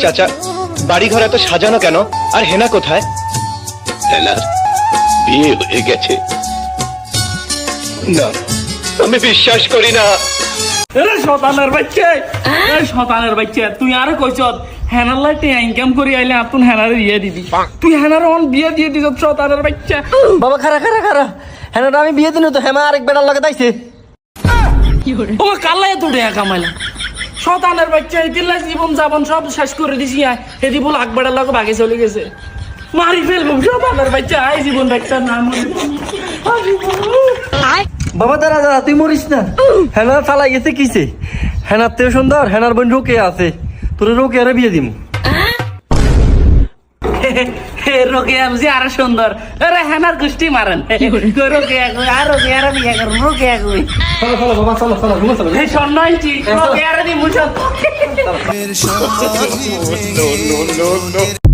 চাচা, বাড়ি ঘর এত সাজানো কেন? আর হেনা কোথায়? হেনার বিয়ে হয়ে গেছে। না, আমি বিশ্বাস করি না। শতানের বাচ্চা, শতানের বাচ্চা, তুই আর কইছ হেনার লাইটে ইনকাম করি আইলে আপন হেনার বিয়ে দিবি। তুই হেনার অন বিয়ে দিয়ে দিছ শতানের বাচ্চা। বাবা খারা খারা খারা, হ্যাঁ আমি বিয়ে দিন তো হেমা আরেক বেড়ার লাগে তাইছে। ও কালাই তো টাকা কামাইলা শতানের বাচ্চা, এদিল্লা জীবন যাপন সব শেষ করে দিছি। এদি বল আকবরের লগে ভাগে চলে গেছে, মারি ফেলবো শতানের বাচ্চা। আই জীবন বাচ্চার নাম বাবা দাঁড়া দাঁড়া, তুই মরিস না। হেনার ফালাই গেছে কিসে? হেনার থেকে সুন্দর হেনার বোন রোকে আছে, তোর রোকে আরে বিয়ে দিম। রোকে বুঝি আরো সুন্দর। আরে হেনার গোষ্ঠী মারেন রোকে আর রোকে আর বিয়ে করুন। রোকে চলো চলো বাবা, চলো চলো ঘুমো চলো। স্বর্ণ আনছি, রোকে আর দি মুছ। No, no, no, no.